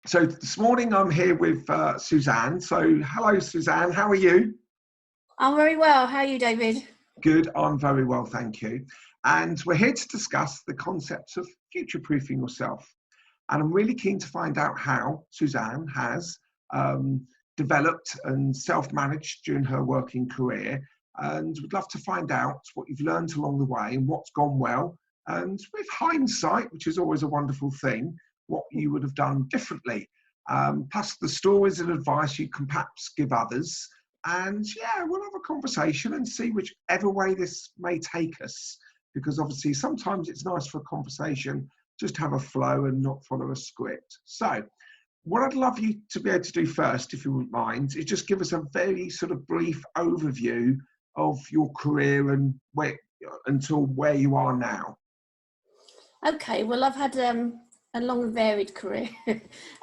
So this morning I'm here with Suzanne. So hello, Suzanne. How are you? I'm very well. How are you, David? Good. I'm very well, thank you. And we're here to discuss the concepts of future-proofing yourself. And I'm really keen to find out how Suzanne has developed and self-managed during her working career. And we'd love to find out what you've learned along the way and what's gone well. And with hindsight, which is always a wonderful thing, what you would have done differently. Plus the stories and advice you can perhaps give others. And yeah, we'll have a conversation and see whichever way this may take us. Because obviously sometimes it's nice for a conversation, just have a flow and not follow a script. So what I'd love you to be able to do first, if you wouldn't mind, is just give us a very sort of brief overview of your career and until where you are now. Okay, well, I've had a long and varied career.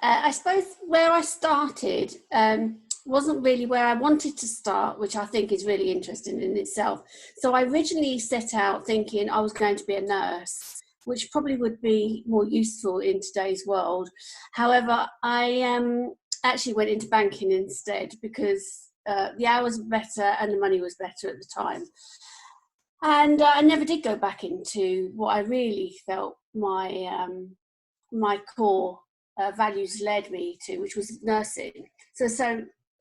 I suppose where I started wasn't really where I wanted to start, which I think is really interesting in itself. So I originally set out thinking I was going to be a nurse, which probably would be more useful in today's world. However, I actually went into banking instead because the hours were better and the money was better at the time. And I never did go back into what I really felt my core values led me to, which was nursing. So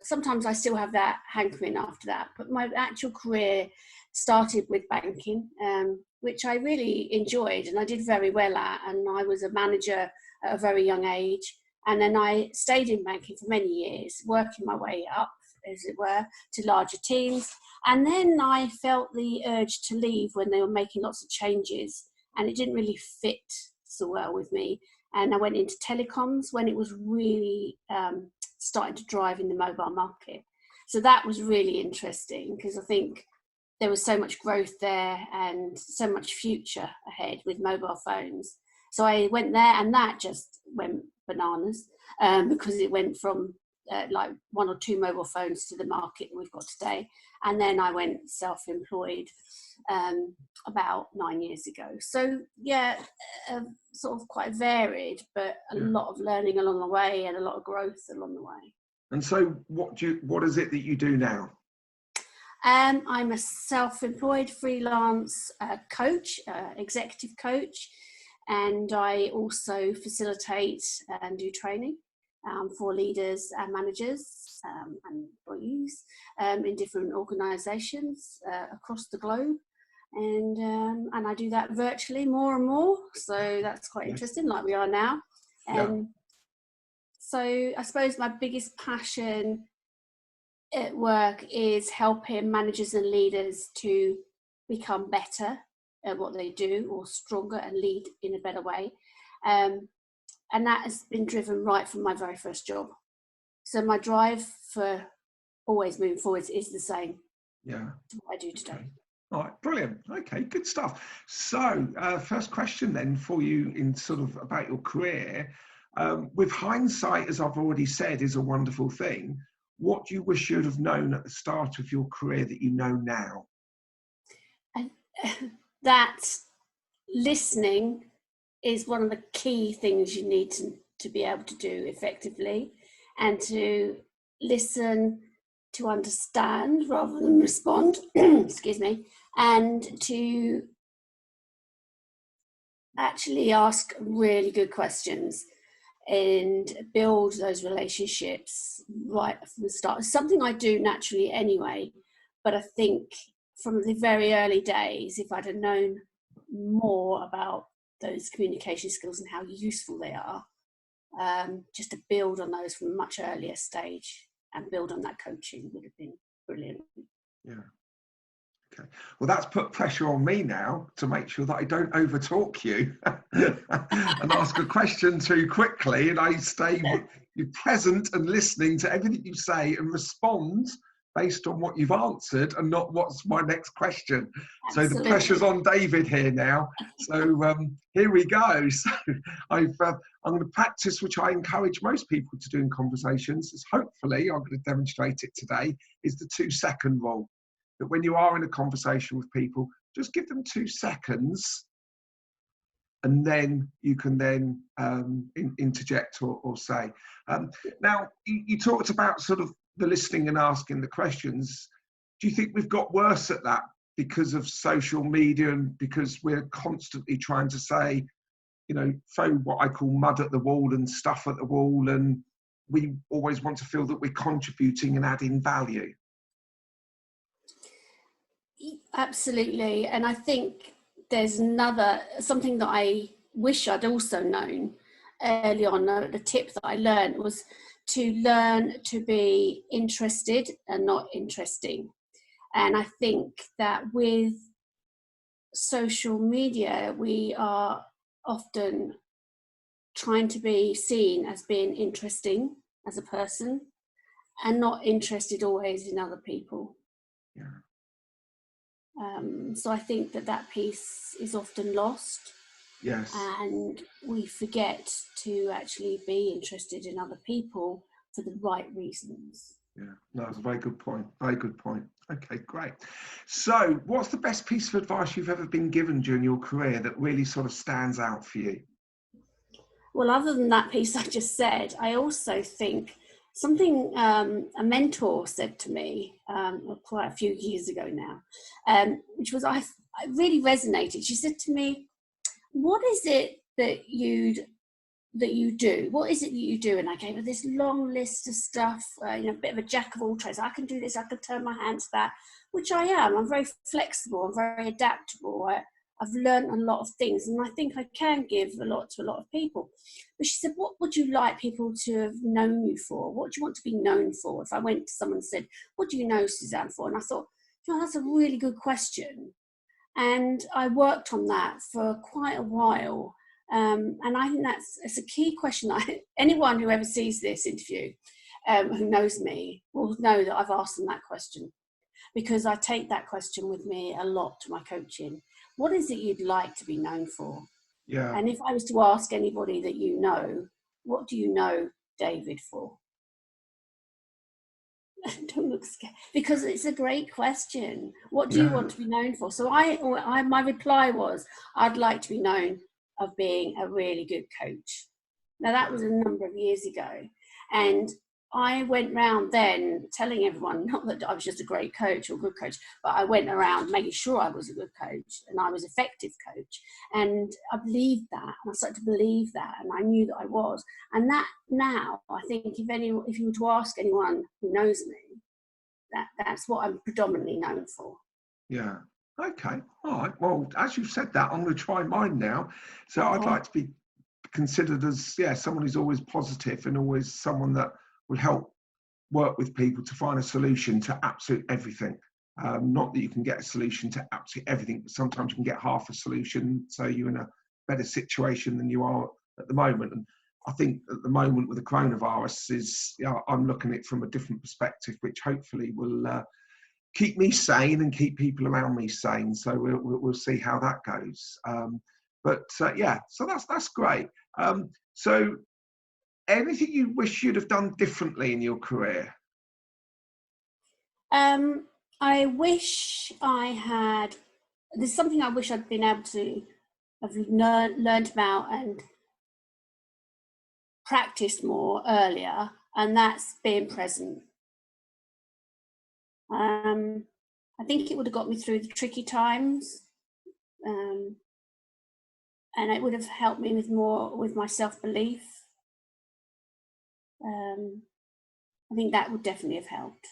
sometimes I still have that hankering after that. But my actual career started with banking, which I really enjoyed and I did very well at. And I was a manager at a very young age. And then I stayed in banking for many years, working my way up, as it were, to larger teams. And then I felt the urge to leave when they were making lots of changes and it didn't really fit so well with me. And I went into telecoms when it was really starting to drive in the mobile market. So that was really interesting because I think there was so much growth there and so much future ahead with mobile phones. So I went there and that just went bananas because it went from like 1 or 2 mobile phones to the market we've got today. And then I went self-employed about 9 years ago. So yeah, sort of quite varied, but a lot of learning along the way and a lot of growth along the way. And so what is it that you do now? I'm a self-employed freelance coach, executive coach, and I also facilitate and do training for leaders and managers and employees in different organisations across the globe, and I do that virtually more and more. So that's quite interesting, like we are now. So I suppose my biggest passion at work is helping managers and leaders to become better at what they do, or stronger and lead in a better way. And that has been driven right from my very first job. So my drive for always moving forwards is the same to what I do today. Okay. All right, brilliant. Okay, good stuff. So first question then for you in sort of about your career. With hindsight, as I've already said, is a wonderful thing. What do you wish you'd have known at the start of your career that you know now? That listening is one of the key things you need to be able to do effectively, and to listen to understand rather than respond, excuse me, and to actually ask really good questions and build those relationships right from the start. It's something I do naturally anyway, but I think from the very early days, if I'd have known more about those communication skills and how useful they are, just to build on those from a much earlier stage and build on that coaching would have been brilliant. Yeah. Okay. Well, that's put pressure on me now to make sure that I don't overtalk you and ask a question too quickly, and I stay present and listening to everything you say and respond based on what you've answered and not what's my next question. Absolutely. So the pressure's on David here now. So here we go. So I'm going to practice, which I encourage most people to do in conversations, is hopefully I'm going to demonstrate it today, is the 2-second rule. That when you are in a conversation with people, just give them 2 seconds and then you can then interject or say. Now, you talked about sort of the listening and asking the questions. Do you think we've got worse at that because of social media and because we're constantly trying to say, you know, throw what I call mud at the wall and stuff at the wall, and we always want to feel that we're contributing and adding value? Absolutely. And I think there's something that I wish I'd also known early on. The tip that I learned was to learn to be interested and not interesting. And I think that with social media, we are often trying to be seen as being interesting as a person and not interested always in other people. Yeah. So I think that piece is often lost. Yes. And we forget to actually be interested in other people for the right reasons. Yeah, no, that's a very good point. Very good point. Okay, great. So what's the best piece of advice you've ever been given during your career that really sort of stands out for you? Well, other than that piece I just said, I also think something a mentor said to me quite a few years ago now, which was I really resonated. She said to me, what is it that you do? What is it that you do? And I gave her this long list of stuff, a bit of a jack of all trades. I can do this, I can turn my hand to that, which I am. I'm very flexible, I'm very adaptable. I've learned a lot of things, and I think I can give a lot to a lot of people. But she said, what would you like people to have known you for? What do you want to be known for? If I went to someone and said, what do you know Suzanne for? And I thought, that's a really good question. And I worked on that for quite a while. And I think it's a key question. Anyone who ever sees this interview who knows me will know that I've asked them that question, because I take that question with me a lot to my coaching. What is it you'd like to be known for? Yeah. And if I was to ask anybody that you know, what do you know David for? Don't look scared, because it's a great question. What do you want to be known for? So my reply was, I'd like to be known of being a really good coach. Now that was a number of years ago, and I went around then telling everyone, not that I was just a great coach or good coach, but I went around making sure I was a good coach and I was an effective coach. And I believed that, and I started to believe that, and I knew that I was. And that now, I think if you were to ask anyone who knows me, that's what I'm predominantly known for. Yeah. Okay. All right. Well, as you've said that, I'm going to try mine now. So okay. I'd like to be considered as, someone who's always positive and always someone that will help work with people to find a solution to absolute everything. Not that you can get a solution to absolutely everything, but sometimes you can get half a solution, so you're in a better situation than you are at the moment. And I think at the moment with the coronavirus I'm looking at it from a different perspective, which hopefully will keep me sane and keep people around me sane. So we'll see how that goes. So that's great. So anything you wish you'd have done differently in your career? I wish there's something I wish I'd been able to have learned about and practiced more earlier, and that's being present. I think it would have got me through the tricky times, and it would have helped me with my self-belief. I think that would definitely have helped.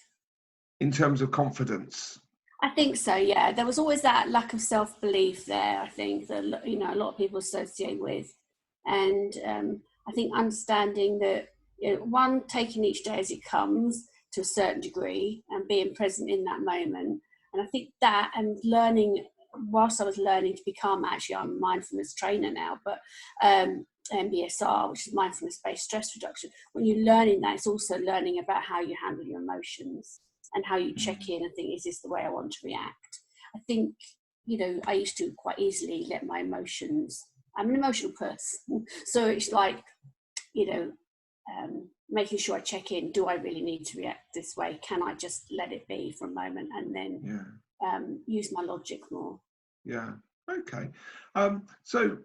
In terms of confidence? I think so, yeah. There was always that lack of self-belief there, I think, that a lot of people associate with. And I think understanding that, one, taking each day as it comes to a certain degree and being present in that moment. And I think that, and learning, whilst I was learning to become, actually I'm a mindfulness trainer now, but MBSR, which is mindfulness-based stress reduction, when you're learning that, it's also learning about how you handle your emotions and how you check in and think, is this the way I want to react? I think, I used to quite easily let my emotions, I'm an emotional person, so it's like, making sure I check in, do I really need to react this way? Can I just let it be for a moment and then use my logic more? Yeah, okay. So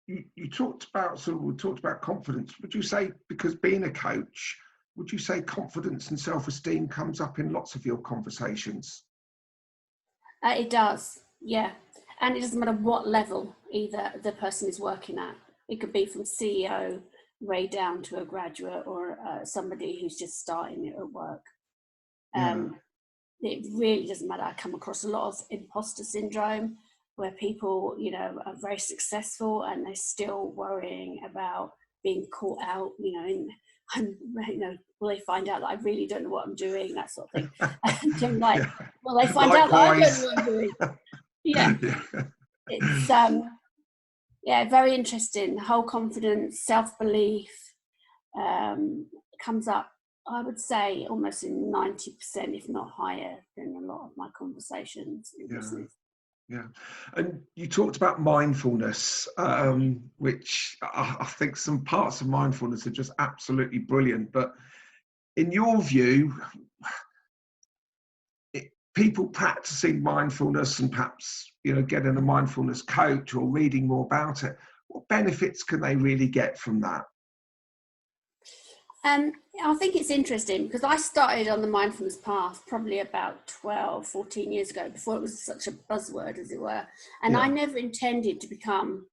you talked about we talked about confidence. Would you say, because being a coach, would you say confidence and self-esteem comes up in lots of your conversations? It does, yeah. And it doesn't matter what level either the person is working at. It could be from CEO right down to a graduate or somebody who's just starting it at work. It really doesn't matter. I come across a lot of imposter syndrome, where people, you know, are very successful and they're still worrying about being caught out, you know, and you know, will they find out that I really don't know what I'm doing, that sort of thing. And I'm like, well, they find out that I don't know what I'm doing. Yeah. It's yeah, very interesting. The whole confidence, self-belief comes up, I would say, almost in 90%, if not higher, than a lot of my conversations in business. Yeah, and you talked about mindfulness, which I think some parts of mindfulness are just absolutely brilliant. But in your view, people practicing mindfulness and perhaps, you know, getting a mindfulness coach or reading more about it, what benefits can they really get from that? I think it's interesting because I started on the mindfulness path probably about 12, 14 years ago, before it was such a buzzword, as it were. And I never intended to become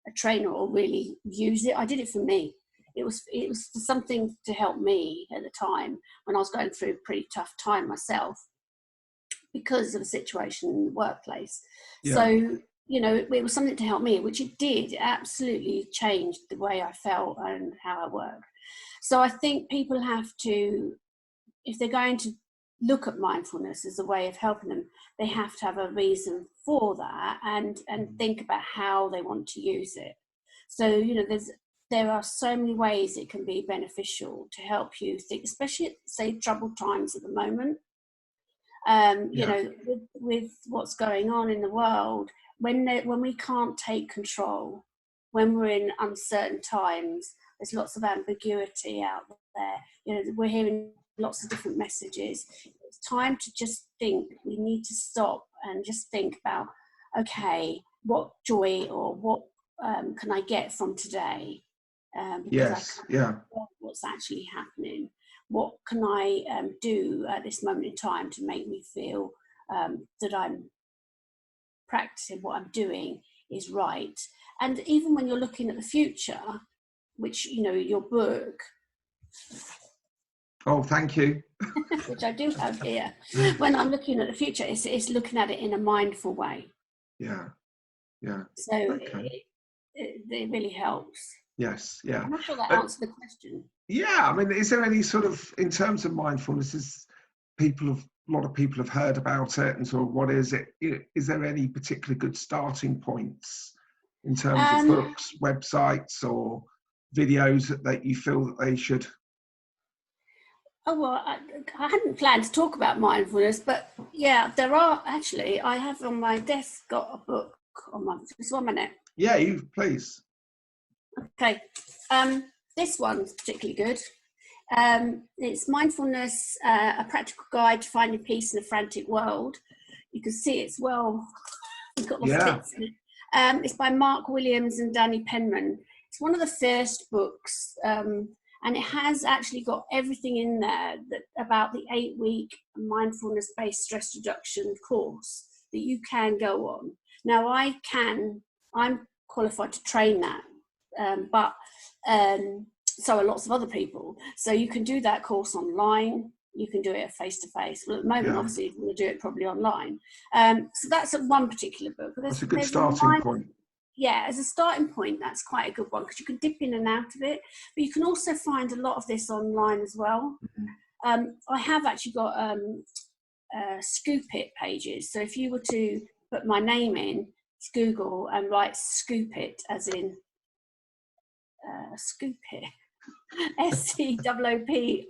a trainer or really use it. I did it for me. It was for something to help me at the time when I was going through a pretty tough time myself because of a situation in the workplace. So, you know, it was something to help me, which it did. It absolutely changed the way I felt and how I worked. So I think people have to, if they're going to look at mindfulness as a way of helping them, they have to have a reason for that and think about how they want to use it. So, you know, there are so many ways it can be beneficial to help you think, especially at, say, troubled times at the moment. You know, with what's going on in the world, when we can't take control, when we're in uncertain times, there's lots of ambiguity out there. You know, we're hearing lots of different messages. It's time to just think. We need to stop and just think about, okay, what joy or what can I get from today? Because I can't know what's actually happening. What can I do at this moment in time to make me feel that I'm practicing what I'm doing is right? And even when you're looking at the future, which, you know, your book. Oh, thank you. Which I do have here. When I'm looking at the future, it's looking at it in a mindful way. Yeah. So it really helps. Yes, yeah. I'm not sure that answered the question. Yeah, I mean, is there any sort of, in terms of mindfulness, a lot of people have heard about it, and sort of what is it? Is there any particular good starting points in terms of books, websites, or videos that you feel that they should? Oh, well, I hadn't planned to talk about mindfulness, but yeah, there are actually. I have on my desk got a book on my. Just 1 minute. Yeah, you please. Okay, this one's particularly good. It's Mindfulness, a practical guide to finding peace in a frantic world. You can see it's well. We've got lots of bits in it. It's by Mark Williams and Danny Penman. It's one of the first books, and it has actually got everything in there about the 8-week mindfulness-based stress reduction course that you can go on. Now, I'm qualified to train that, but so are lots of other people. So you can do that course online. You can do it face-to-face. Well, at the moment, obviously, we'll do it probably online. So that's one particular book. That's a good starting point. Yeah, as a starting point, that's quite a good one because you can dip in and out of it. But you can also find a lot of this online as well. I have actually got Scoop It pages. So if you were to put my name in Google and write Scoop It, as in Scoop It, SCOOPIT,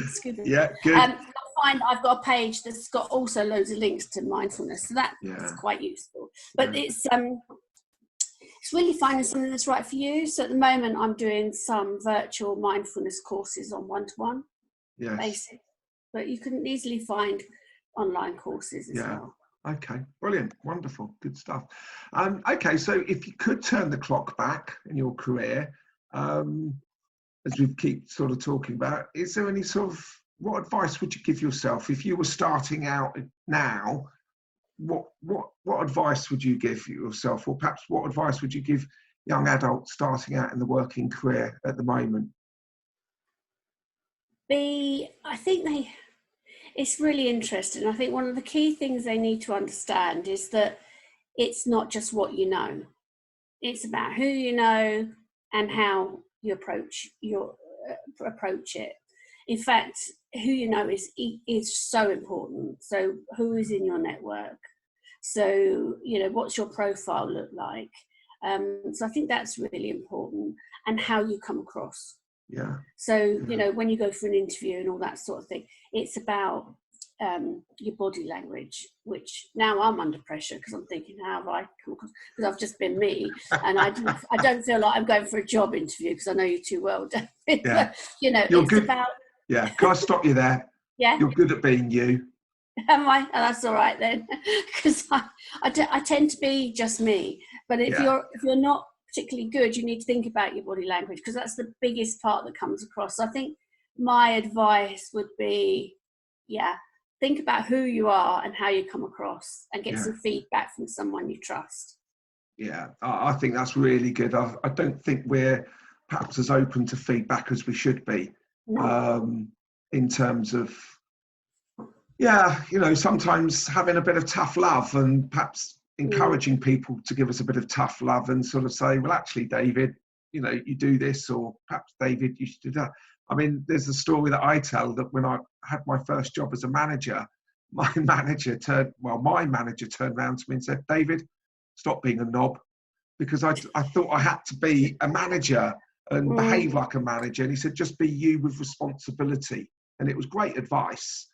Scoop It. Yeah, good. You'll find I've got a page that's got also loads of links to mindfulness. So that's quite useful. But it's really finding something that's right for you. So at the moment, I'm doing some virtual mindfulness courses on one-to-one basis. But you can easily find online courses as well. Okay, brilliant, wonderful, good stuff. Okay, so if you could turn the clock back in your career, as we keep sort of talking about, is there any sort of, what advice would you give yourself if you were starting out now? What advice would you give yourself, or perhaps what advice would you give young adults starting out in the working career at the moment? It's really interesting. I think one of the key things they need to understand is that it's not just what you know. It's about who you know and how you approach it. In fact, who you know is so important. So who is in your network? So, what's your profile look like? So I think that's really important, and how you come across. Yeah. So, when you go for an interview and all that sort of thing, it's about your body language, which now I'm under pressure because I'm thinking, how have I come across? Because I've just been me, and I don't feel like I'm going for a job interview because I know you too well, David. Yeah. But, You're it's good. about... Yeah, can I stop you there? Yeah. You're good at being you. Am I? Oh, that's all right then, because I tend to be just me. But if you're not particularly good, you need to think about your body language, because that's the biggest part that comes across. So I think my advice would be, think about who you are and how you come across, and get some feedback from someone you trust. Yeah, I think that's really good. I don't think we're perhaps as open to feedback as we should be. No. In terms of, sometimes having a bit of tough love, and perhaps encouraging people to give us a bit of tough love and sort of say, well, actually, David, you do this, or perhaps David, you should do that. I mean, there's a story that I tell, that when I had my first job as a manager, my manager turned around to me and said, David, stop being a knob, because I thought I had to be a manager and behave like a manager. And he said, just be you with responsibility. And it was great advice.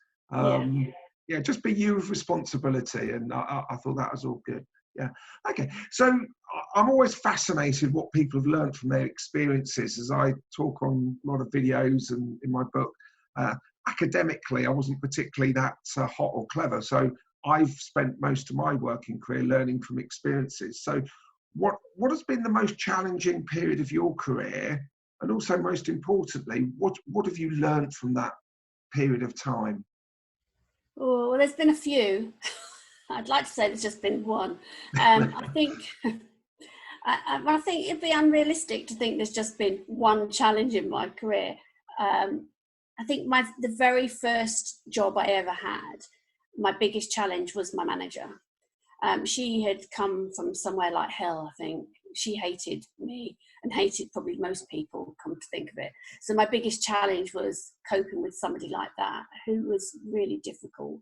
Just be you with responsibility. And I thought that was all good. Yeah. Okay. So I'm always fascinated what people have learned from their experiences, as I talk on a lot of videos and in my book. Academically, I wasn't particularly that hot or clever. So I've spent most of my working career learning from experiences. So what has been the most challenging period of your career? And also, most importantly, what have you learned from that period of time? Oh, well, there's been a few. I'd like to say there's just been one. I think I think it'd be unrealistic to think there's just been one challenge in my career. I think the very first job I ever had, my biggest challenge was my manager. She had come from somewhere like hell, I think. She hated me and hated probably most people, come to think of it. So my biggest challenge was coping with somebody like that, who was really difficult.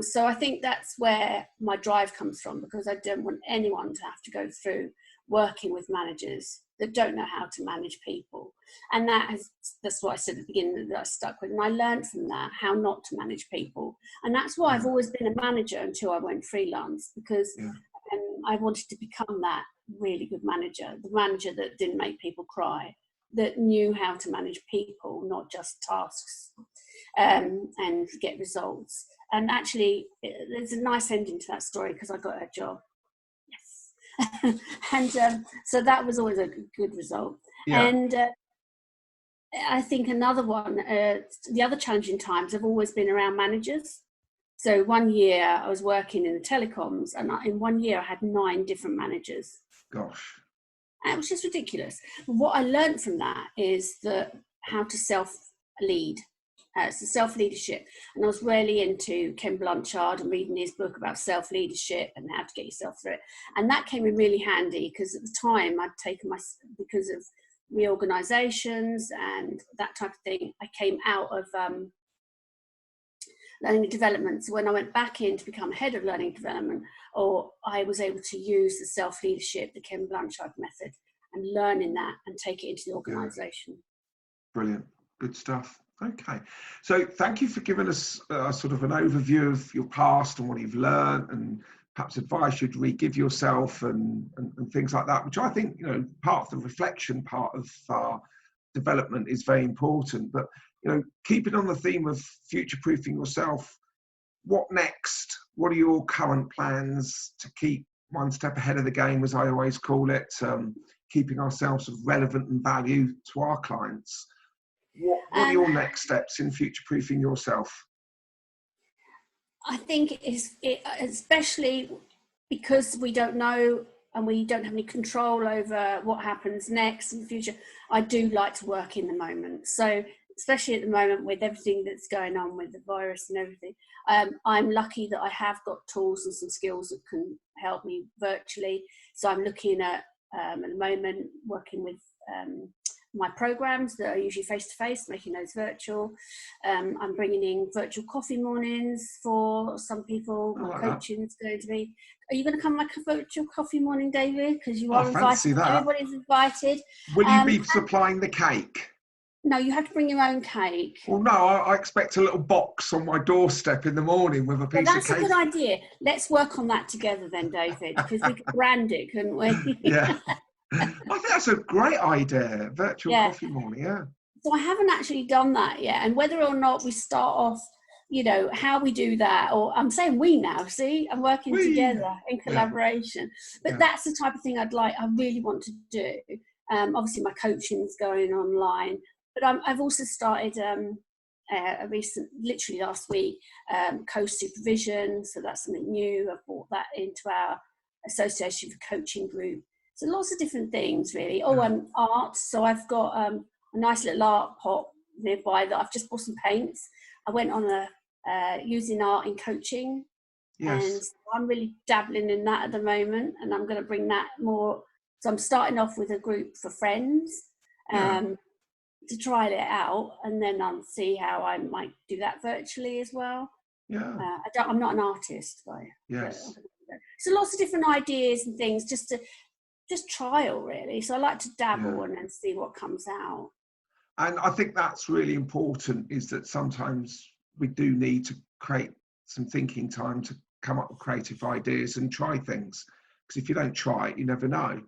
So I think that's where my drive comes from, because I don't want anyone to have to go through working with managers that don't know how to manage people. And that's what I said at the beginning, that I stuck with. And I learned from that how not to manage people. And that's why I've always been a manager until I went freelance, because I wanted to become that really good manager, the manager that didn't make people cry, that knew how to manage people, not just tasks, and get results. And actually, there's a nice ending to that story, because I got a job. Yes. And so that was always a good result. And I think another one, the other challenging times have always been around managers. So one year I was working in the telecoms, and in 1 year I had 9 different managers. Gosh. And it was just ridiculous. But what I learned from that is how to self-lead. So self-leadership. And I was really into Ken Blanchard and reading his book about self-leadership and how to get yourself through it. And that came in really handy, because at the time I'd taken because of reorganizations and that type of thing, I came out of learning and development. So when I went back in to become head of learning and development, I was able to use the self-leadership, the Ken Blanchard method, and learning that and take it into the organization. Brilliant. Good stuff. Okay. So thank you for giving us sort of an overview of your past and what you've learned, and perhaps advice you'd re-give yourself and things like that, which I think, part of the reflection part of development is very important. But, keeping on the theme of future-proofing yourself, what next? What are your current plans to keep one step ahead of the game, as I always call it, keeping ourselves of relevant and value to our clients? What are your next steps in future-proofing yourself? I think especially because we don't know and we don't have any control over what happens next in the future, I do like to work in the moment. So especially at the moment with everything that's going on with the virus and everything, I'm lucky that I have got tools and some skills that can help me virtually. So I'm looking at the moment working with my programs that are usually face-to-face, making those virtual. I'm bringing in virtual coffee mornings for some people. My coaching is going to be. Are you going to come like a virtual coffee morning, David? Because you are invited. Everybody's invited. Will you be supplying the cake? No, you have to bring your own cake. Well, no, I expect a little box on my doorstep in the morning with a piece of cake. That's a good idea. Let's work on that together then, David, because we could brand it, couldn't we? Yeah. I think that's a great idea, virtual coffee morning, yeah. So I haven't actually done that yet. And whether or not we start off, how we do that, or I'm saying we now, see, I'm working together in collaboration. But that's the type of thing I really want to do. Obviously my coaching is going online, but I've also started a recent, literally last week, co-supervision. So that's something new. I've brought that into our association for coaching group. So lots of different things, really. Art. So I've got a nice little art pot nearby that I've just bought some paints. I went on using art in coaching. Yes. And so I'm really dabbling in that at the moment, and I'm going to bring that more. So I'm starting off with a group for friends to try it out, and then I'll see how I might do that virtually as well. Yeah. I'm not an artist, though. Yes. So lots of different ideas and things just trial, really. So I like to dabble and then see what comes out. And I think that's really important, is that sometimes we do need to create some thinking time to come up with creative ideas and try things. Because if you don't try it, you never know.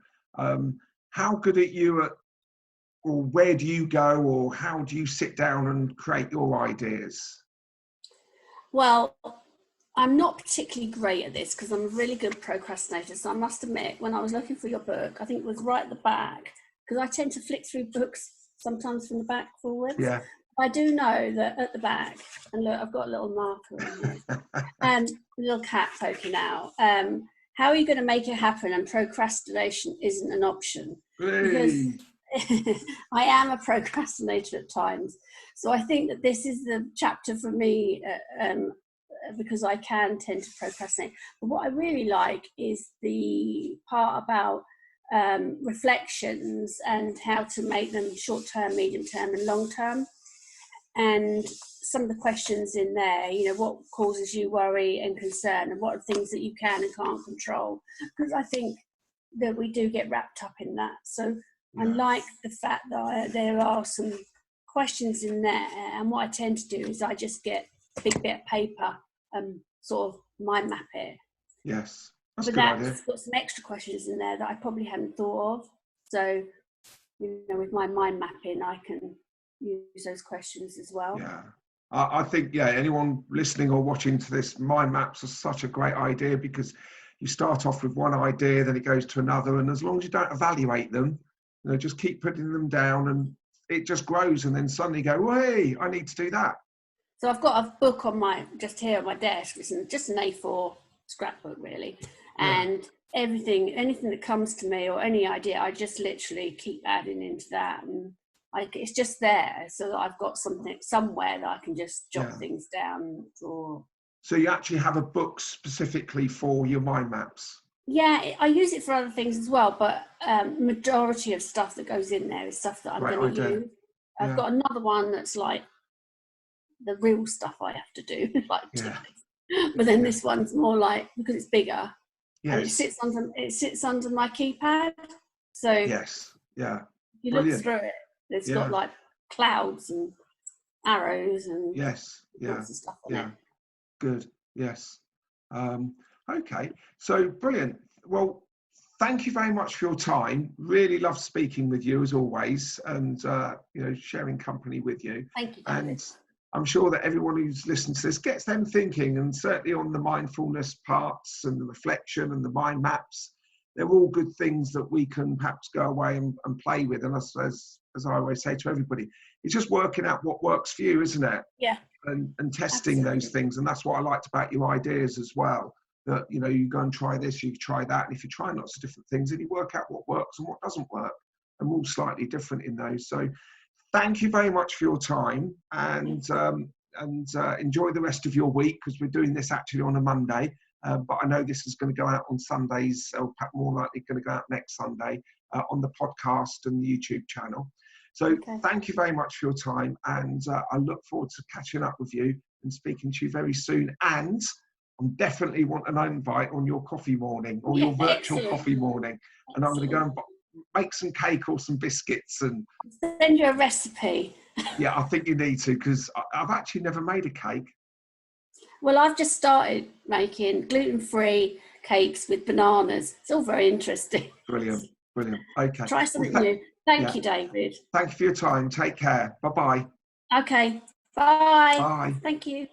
How good are you at, or where do you go, or how do you sit down and create your ideas? Well, I'm not particularly great at this because I'm a really good procrastinator. So I must admit, when I was looking for your book, I think it was right at the back, because I tend to flick through books sometimes from the back forwards. Yeah. I do know that at the back, and look, I've got a little marker in here, and a little cat poking out. How are you going to make it happen? And procrastination isn't an option. Because I am a procrastinator at times. So I think that this is the chapter for me, because I can tend to procrastinate. But what I really like is the part about reflections and how to make them short-term, medium-term and long-term. And some of the questions in there, what causes you worry and concern, and what are things that you can and can't control? Because I think that we do get wrapped up in that. So I like the fact that there are some questions in there, and what I tend to do is I just get a big bit of paper and sort of mind map it. Yes, that's a good idea. But that's got some extra questions in there that I probably hadn't thought of. So, with my mind mapping, I can use those questions as well. Yeah, I think, anyone listening or watching to this, mind maps are such a great idea, because you start off with one idea, then it goes to another, and as long as you don't evaluate them, just keep putting them down, and it just grows, and then suddenly go, hey, I need to do that. So I've got a book just here on my desk. It's just an A4 scrapbook, really. And anything that comes to me or any idea, I just literally keep adding into that. And it's just there, so that I've got something somewhere that I can just jot things down. So you actually have a book specifically for your mind maps? Yeah, I use it for other things as well, but majority of stuff that goes in there is stuff that I'm going to use. I've got another one that's like the real stuff I have to do, but then this one's more like, because it's bigger, and it sits under my keypad. So if you look through it, it's got like clouds and arrows and lots of stuff on it. Good. Yes. Okay, so brilliant. Well, thank you very much for your time. Really love speaking with you as always, and sharing company with you. Thank you, David. And I'm sure that everyone who's listened to this gets them thinking, and certainly on the mindfulness parts and the reflection and the mind maps, they're all good things that we can perhaps go away and play with. And as I always say to everybody, it's just working out what works for you, isn't it? Yeah. And testing those things. And that's what I liked about your ideas as well, that, you know, you go and try this, you try that. And if you try lots of different things, then you work out what works and what doesn't work. And we're all slightly different in those. So thank you very much for your time, and enjoy the rest of your week, because we're doing this actually on a Monday. But I know this is going to go out on Sundays, or perhaps more likely going to go out next Sunday on the podcast and the YouTube channel. So thank you very much for your time, and I look forward to catching up with you and speaking to you very soon. And I definitely want an invite on your coffee morning, or your virtual coffee morning. And I'm going to go and make some cake or some biscuits and send you a recipe. Yeah, I think you need to, because I've actually never made a cake. Well, I've just started making gluten-free cakes with bananas. It's all very interesting. Brilliant. Okay. Try something new. Thank you, David. Thank you for your time. Take care. Bye-bye. Okay. Bye. Bye. Thank you.